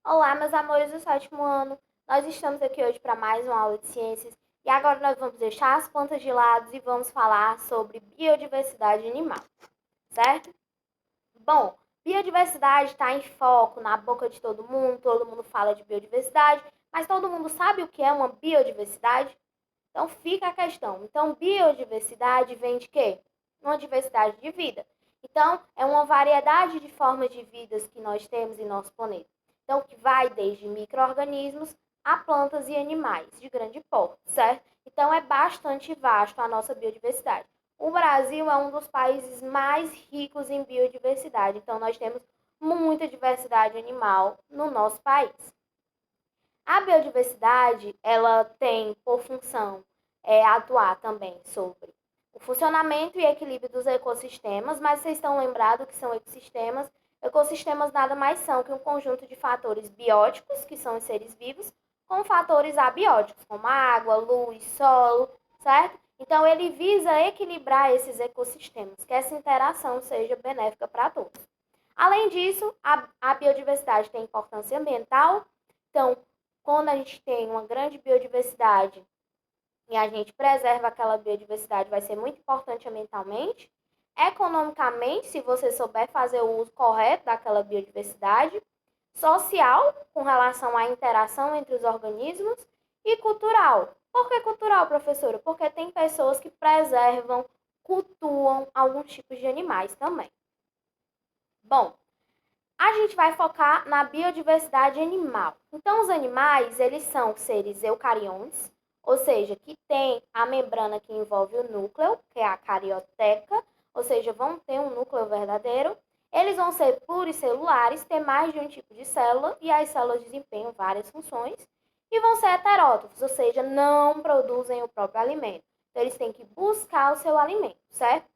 Olá, meus amores do sétimo ano. Nós estamos aqui hoje para mais uma aula de ciências e agora nós vamos deixar as plantas de lado e vamos falar sobre biodiversidade animal, certo? Bom, biodiversidade está em foco na boca de todo mundo fala de biodiversidade, mas todo mundo sabe o que é uma biodiversidade? Então fica a questão. Então, biodiversidade vem de quê? Uma diversidade de vida. Então, é uma variedade de formas de vidas que nós temos em nosso planeta. Então, que vai desde micro-organismos a plantas e animais de grande porte, certo? Então, é bastante vasto a nossa biodiversidade. O Brasil é um dos países mais ricos em biodiversidade. Então, nós temos muita diversidade animal no nosso país. A biodiversidade, ela tem por função atuar também sobre o funcionamento e equilíbrio dos ecossistemas, mas vocês estão lembrados que são ecossistemas? Ecossistemas nada mais são que um conjunto de fatores bióticos, que são os seres vivos, com fatores abióticos, como água, luz, solo, certo? Então, ele visa equilibrar esses ecossistemas, que essa interação seja benéfica para todos. Além disso, a biodiversidade tem importância ambiental, então, quando a gente tem uma grande biodiversidade e a gente preserva aquela biodiversidade, vai ser muito importante ambientalmente. Economicamente, se você souber fazer o uso correto daquela biodiversidade. Social, com relação à interação entre os organismos. E cultural. Por que cultural, professora? Porque tem pessoas que preservam, cultuam alguns tipos de animais também. Bom, a gente vai focar na biodiversidade animal. Então, os animais, eles são seres eucariontes, ou seja, que tem a membrana que envolve o núcleo, que é a carioteca, ou seja, vão ter um núcleo verdadeiro. Eles vão ser pluricelulares, ter mais de um tipo de célula, e as células desempenham várias funções. E vão ser heterótrofos, ou seja, não produzem o próprio alimento. Então, eles têm que buscar o seu alimento, certo?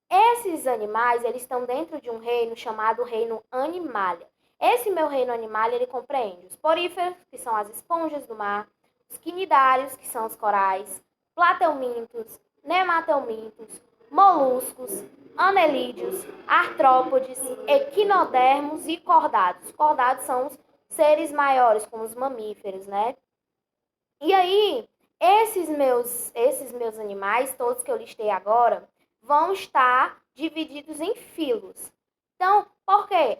Esses animais, eles estão dentro de um reino chamado reino Animalia. Esse meu reino Animalia, ele compreende os poríferos, que são as esponjas do mar, os quinidários, que são os corais, plateumintos, nematelmintos, moluscos, anelídeos, artrópodes, equinodermos e cordados. Cordados são os seres maiores, como os mamíferos, né? E aí, esses meus animais, todos que eu listei agora, vão estar divididos em filos. Então, por quê?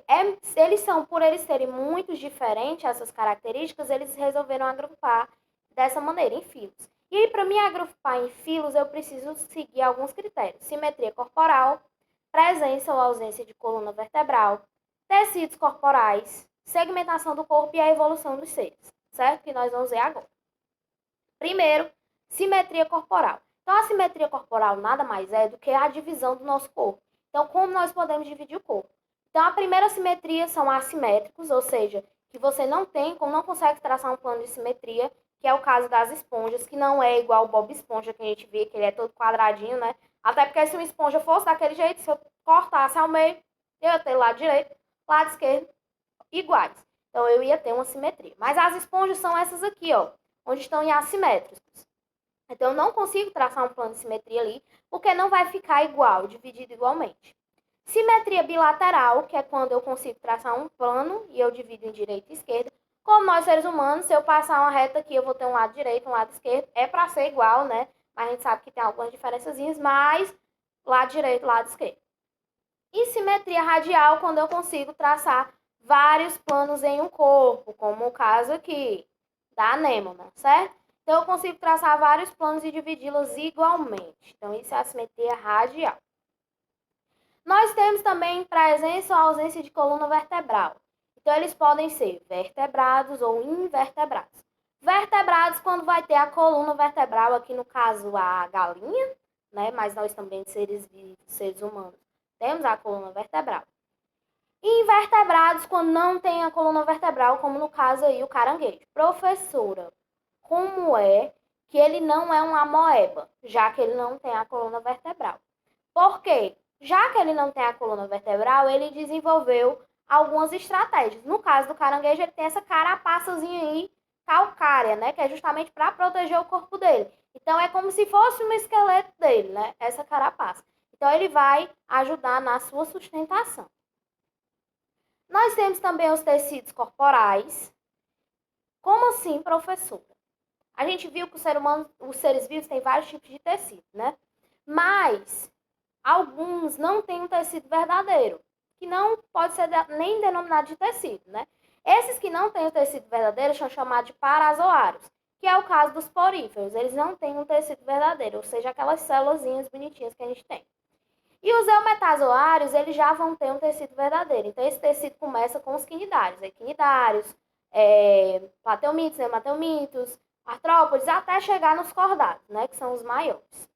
Por eles serem muito diferentes, essas características, eles resolveram agrupar dessa maneira, em filos. E aí, para me agrupar em filos, eu preciso seguir alguns critérios. Simetria corporal, presença ou ausência de coluna vertebral, tecidos corporais, segmentação do corpo e a evolução dos seres, certo? Que nós vamos ver agora. Primeiro, simetria corporal. Então, a simetria corporal nada mais é do que a divisão do nosso corpo. Então, como nós podemos dividir o corpo? Então, a primeira simetria são assimétricos, ou seja, que você não consegue traçar um plano de simetria, que é o caso das esponjas, que não é igual o Bob Esponja que a gente vê, que ele é todo quadradinho, né? Até porque se uma esponja fosse daquele jeito, se eu cortasse ao meio, eu ia ter lado direito, lado esquerdo, iguais. Então, eu ia ter uma simetria. Mas as esponjas são essas aqui, ó, onde estão em assimétricos. Então, eu não consigo traçar um plano de simetria ali, porque não vai ficar igual, dividido igualmente. Simetria bilateral, que é quando eu consigo traçar um plano e eu divido em direita e esquerda. Como nós seres humanos, se eu passar uma reta aqui, eu vou ter um lado direito, um lado esquerdo. É para ser igual, né? Mas a gente sabe que tem algumas diferençazinhas, mas lado direito, lado esquerdo. E simetria radial, quando eu consigo traçar vários planos em um corpo, como o caso aqui da anêmona, certo? Então, eu consigo traçar vários planos e dividi-los igualmente. Então, isso é a simetria radial. Nós temos também presença ou ausência de coluna vertebral. Então, eles podem ser vertebrados ou invertebrados. Vertebrados, quando vai ter a coluna vertebral, aqui no caso a galinha, né? Mas nós também, seres vivos, seres humanos, temos a coluna vertebral. Invertebrados, quando não tem a coluna vertebral, como no caso aí o caranguejo. Professora, como é que ele não é um amoeba, já que ele não tem a coluna vertebral? Por quê? Já que ele não tem a coluna vertebral, ele desenvolveu algumas estratégias. No caso do caranguejo, ele tem essa carapaçazinha aí, calcária, né? Que é justamente para proteger o corpo dele. Então, é como se fosse um esqueleto dele, né? Essa carapaça. Então, ele vai ajudar na sua sustentação. Nós Nós temos também os tecidos corporais. Como assim, professora? A gente viu que os seres vivos têm vários tipos de tecido, né? Mas alguns não têm um tecido verdadeiro, que não pode ser nem denominado de tecido, né? Esses que não têm o tecido verdadeiro são chamados de parazoários, que é o caso dos poríferos. Eles não têm um tecido verdadeiro, ou seja, aquelas célulazinhas bonitinhas que a gente tem. E os eumetazoários, eles já vão ter um tecido verdadeiro. Então, esse tecido começa com os quinidários. Equinidários, plateumintos, hemateumintos, artrópodes, até chegar nos cordados, né, que são os maiores.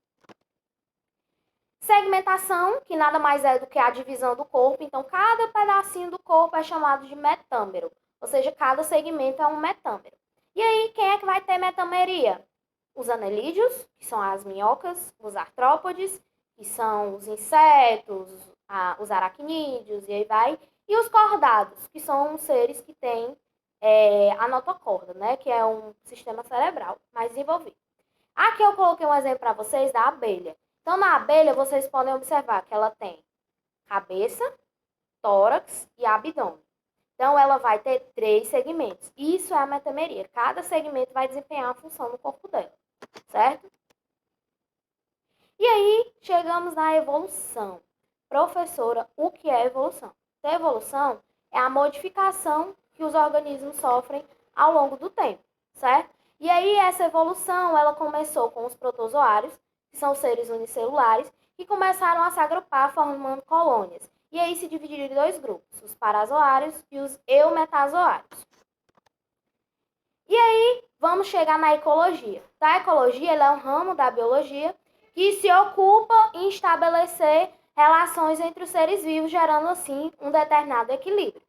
Segmentação, que nada mais é do que a divisão do corpo. Então, cada pedacinho do corpo é chamado de metâmero. Ou seja, cada segmento é um metâmero. E aí, quem é que vai ter metameria? Os anelídeos, que são as minhocas, os artrópodes, que são os insetos, os aracnídeos, e aí vai. E os cordados, que são os seres que têm a notocorda, né? Que é um sistema cerebral mais desenvolvido. Aqui eu coloquei um exemplo para vocês da abelha. Então, na abelha, vocês podem observar que ela tem cabeça, tórax e abdômen. Então, ela vai ter 3 segmentos. Isso é a metameria. Cada segmento vai desempenhar uma função no corpo dela, certo? E aí, chegamos na evolução. Professora, o que é evolução? Então, a evolução é a modificação que os organismos sofrem ao longo do tempo, certo? E aí, essa evolução, ela começou com os protozoários, que são seres unicelulares, que começaram a se agrupar formando colônias. E aí se dividiram em 2 grupos, os parazoários e os eumetazoários. E aí, vamos chegar na ecologia. A ecologia ela é um ramo da biologia que se ocupa em estabelecer relações entre os seres vivos, gerando assim um determinado equilíbrio.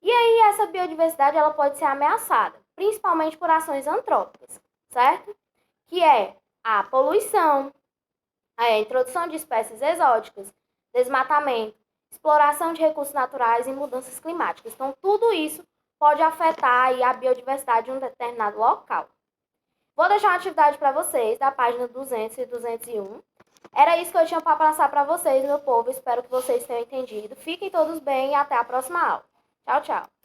E aí essa biodiversidade ela pode ser ameaçada, principalmente por ações antrópicas, certo? Que é a poluição, a introdução de espécies exóticas, desmatamento, exploração de recursos naturais e mudanças climáticas. Então, tudo isso pode afetar aí a biodiversidade de um determinado local. Vou deixar uma atividade para vocês da página 200 e 201. Era isso que eu tinha para passar para vocês, meu povo. Espero que vocês tenham entendido. Fiquem todos bem e até a próxima aula. Tchau, tchau.